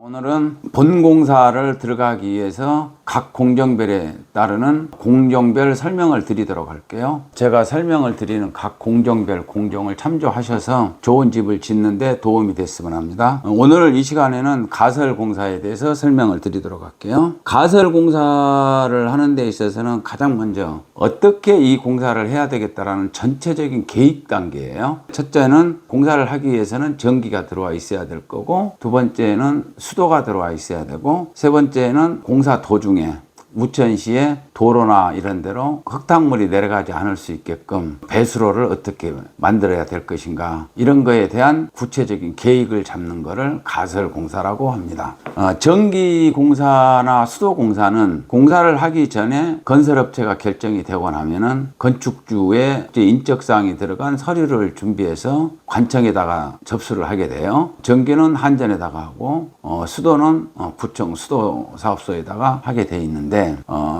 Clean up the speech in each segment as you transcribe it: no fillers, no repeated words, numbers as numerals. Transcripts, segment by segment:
오늘은 본공사를 들어가기 위해서 각 공정별에 따르는 공정별 설명을 드리도록 할게요. 제가 설명을 드리는 각 공정별 공정을 참조하셔서 좋은 집을 짓는데 도움이 됐으면 합니다. 오늘 이 시간에는 가설공사에 대해서 설명을 드리도록 할게요. 가설공사를 하는 데 있어서는 가장 먼저 어떻게 이 공사를 해야 되겠다라는 전체적인 계획 단계예요. 첫째는 공사를 하기 위해서는 전기가 들어와 있어야 될 거고, 두 번째는 수도가 들어와 있어야 되고, 세 번째는 공사 도중에 우천시에 도로나 이런 데로 흙탕물이 내려가지 않을 수 있게끔 배수로를 어떻게 만들어야 될 것인가, 이런 거에 대한 구체적인 계획을 잡는 거를 가설공사라고 합니다. 전기공사나 수도공사는 공사를 하기 전에 건설업체가 결정이 되고 나면은 건축주의 인적사항이 들어간 서류를 준비해서 관청에다가 접수를 하게 돼요. 전기는 한전에다가 하고 수도는 구청 수도사업소에다가 하게 돼 있는데,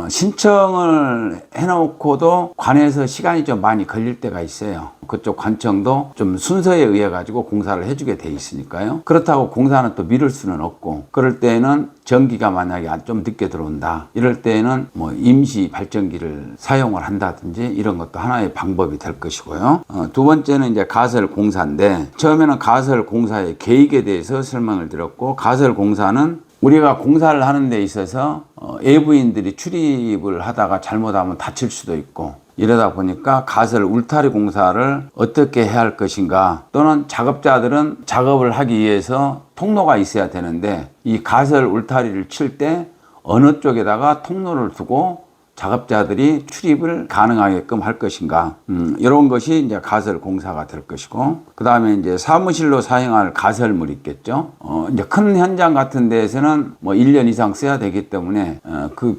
신청을 해놓고도 관에서 시간이 좀 많이 걸릴 때가 있어요. 그쪽 관청도 좀 순서에 의해 가지고 공사를 해주게 돼 있으니까요. 그렇다고 공사는 또 미룰 수는 없고, 그럴 때는 전기가 만약에 좀 늦게 들어온다, 이럴 때는 뭐 임시 발전기를 사용을 한다든지 이런 것도 하나의 방법이 될 것이고요. 두 번째는 이제 가설공사인데, 처음에는 가설공사의 계획에 대해서 설명을 드렸고, 가설공사는 우리가 공사를 하는 데 있어서 외부인들이 출입을 하다가 잘못하면 다칠 수도 있고, 이러다 보니까 가설 울타리 공사를 어떻게 해야 할 것인가, 또는 작업자들은 작업을 하기 위해서 통로가 있어야 되는데 이 가설 울타리를 칠 때 어느 쪽에다가 통로를 두고 작업자들이 출입을 가능하게끔 할 것인가, 이런 것이 이제 가설 공사가 될 것이고, 그 다음에 이제 사무실로 사용할 가설물이 있겠죠. 이제 큰 현장 같은 데에서는 뭐 1년 이상 써야 되기 때문에,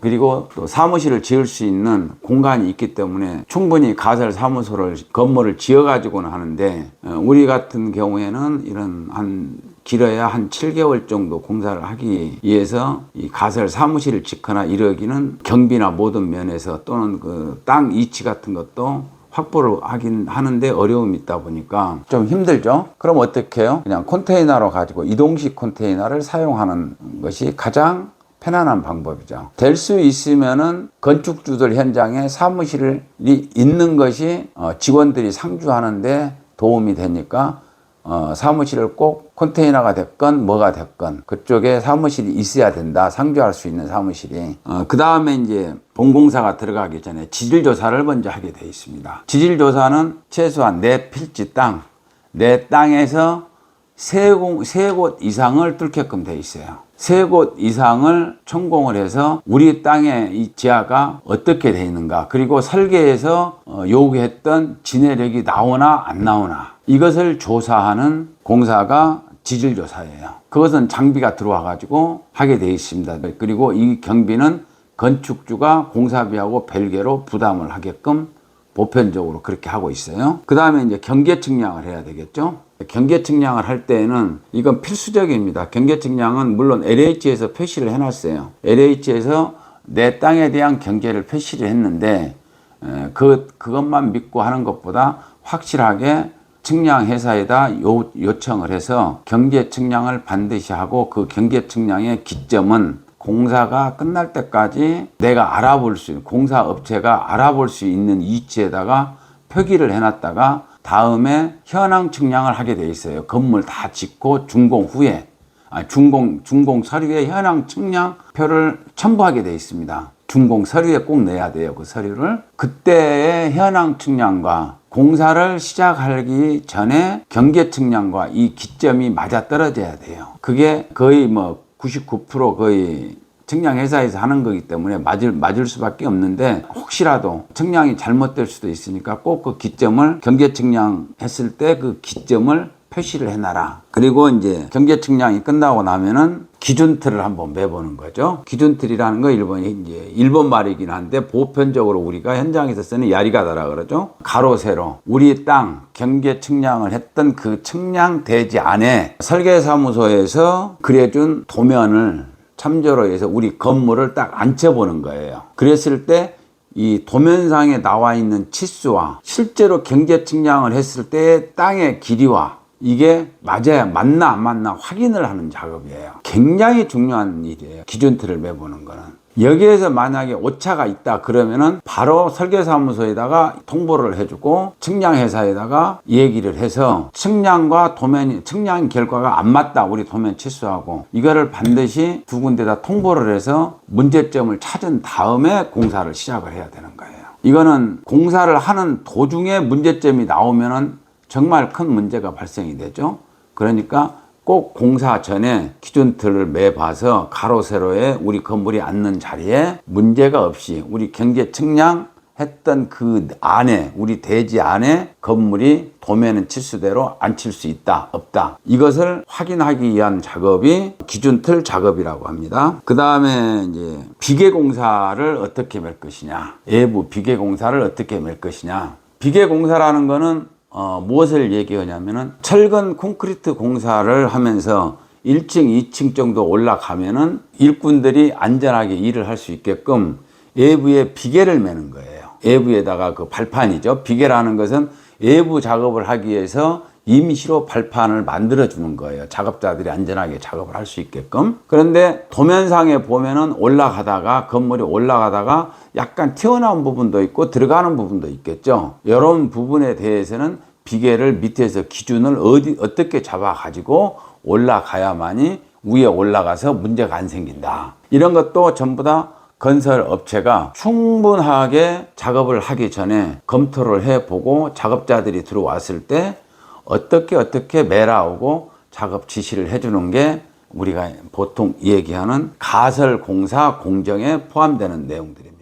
그리고 또 사무실을 지을 수 있는 공간이 있기 때문에 충분히 가설 사무소를, 건물을 지어 가지고는 하는데, 우리 같은 경우에는 이런 길어야 한 7개월 정도 공사를 하기 위해서 이 가설 사무실을 짓거나 이러기는 경비나 모든 면에서, 또는 그 땅 이치 같은 것도 확보를 하긴 하는데 어려움이 있다 보니까 좀 힘들죠. 그럼 어떻게 해요? 그냥 컨테이너로 가지고 이동식 컨테이너를 사용하는 것이 가장 편안한 방법이죠. 될 수 있으면은 건축주들 현장에 사무실이 있는 것이 직원들이 상주하는데 도움이 되니까 사무실을 꼭 컨테이너가 됐건 뭐가 됐건 그쪽에 사무실이 있어야 된다. 상주할 수 있는 사무실이. 그 다음에 이제 본공사가 들어가기 전에 지질조사를 먼저 하게 되어 있습니다. 지질조사는 최소한 내 필지 땅, 내 땅에서 세 곳 이상을 뚫게끔 되어 있어요. 세 곳 이상을 천공을 해서 우리 땅의 이 지하가 어떻게 되어 있는가, 그리고 설계에서 요구했던 진해력이 나오나 안 나오나, 이것을 조사하는 공사가 지질조사예요. 그것은 장비가 들어와 가지고 하게 되어 있습니다. 그리고 이 경비는 건축주가 공사비하고 별개로 부담을 하게끔 보편적으로 그렇게 하고 있어요. 그 다음에 이제 경계 측량을 해야 되겠죠. 경계 측량을 할 때는 이건 필수적입니다. 경계 측량은 물론 LH에서 표시를 해놨어요. LH에서 내 땅에 대한 경계를 표시를 했는데, 그것만 믿고 하는 것보다 확실하게 측량 회사에다 요청을 해서 경계 측량을 반드시 하고, 그 경계 측량의 기점은 공사가 끝날 때까지 내가 알아볼 수 있는, 공사업체가 알아볼 수 있는 위치에다가 표기를 해놨다가 다음에 현황 측량을 하게 돼 있어요. 건물 다 짓고 준공 후에, 준공 서류에 현황 측량표를 첨부하게 돼 있습니다. 준공 서류에 꼭 넣어야 돼요. 그 서류를. 그때의 현황 측량과 공사를 시작하기 전에 경계 측량과 이 기점이 맞아떨어져야 돼요. 그게 거의 99% 거의 측량회사에서 하는 거기 때문에 맞을 수밖에 없는데, 혹시라도 측량이 잘못될 수도 있으니까 꼭 그 기점을, 경계 측량했을 때 그 기점을 표시를 해놔라. 그리고 이제 경계 측량이 끝나고 나면은 기준틀을 한번 매보는 거죠. 기준틀이라는 거 일본 말이긴 한데, 보편적으로 우리가 현장에서 쓰는 야리가다라 그러죠. 가로 세로 우리 땅 경계 측량을 했던 그 측량대지 안에 설계사무소에서 그려준 도면을 참조로 해서 우리 건물을 딱 앉혀보는 거예요. 그랬을 때 이 도면상에 나와 있는 치수와 실제로 경계 측량을 했을 때의 땅의 길이와 이게 맞나 안 맞나 확인을 하는 작업이에요. 굉장히 중요한 일이에요. 기준틀을 매보는 거는. 여기에서 만약에 오차가 있다 그러면은 바로 설계사무소에다가 통보를 해주고 측량회사에다가 얘기를 해서 측량 결과가 안 맞다, 우리 도면 취소하고, 이거를 반드시 두 군데다 통보를 해서 문제점을 찾은 다음에 공사를 시작을 해야 되는 거예요. 이거는 공사를 하는 도중에 문제점이 나오면은 정말 큰 문제가 발생이 되죠. 그러니까 꼭 공사 전에 기준틀을 매봐서 가로 세로에 우리 건물이 앉는 자리에 문제가 없이 우리 경계 측량했던 그 안에, 우리 대지 안에 건물이 도면은 치수대로 앉힐 수 있다 없다, 이것을 확인하기 위한 작업이 기준틀 작업이라고 합니다. 그 다음에 이제 비계 공사를 어떻게 맬 것이냐, 외부 비계 공사를 어떻게 맬 것이냐. 비계 공사라는 거는 무엇을 얘기하냐면은 철근 콘크리트 공사를 하면서 1층, 2층 정도 올라가면은 일꾼들이 안전하게 일을 할 수 있게끔 외부에 비계를 매는 거예요. 외부에다가 그 발판이죠. 비계라는 것은 외부 작업을 하기 위해서 임시로 발판을 만들어 주는 거예요. 작업자들이 안전하게 작업을 할 수 있게끔. 그런데 도면상에 보면은 건물이 올라가다가 약간 튀어나온 부분도 있고 들어가는 부분도 있겠죠. 이런 부분에 대해서는 비계를 밑에서 기준을 어떻게 잡아 가지고 올라가야만이 위에 올라가서 문제가 안 생긴다. 이런 것도 전부 다 건설 업체가 충분하게 작업을 하기 전에 검토를 해보고 작업자들이 들어왔을 때 어떻게 매라오고 작업 지시를 해주는 게 우리가 보통 얘기하는 가설 공사 공정에 포함되는 내용들입니다.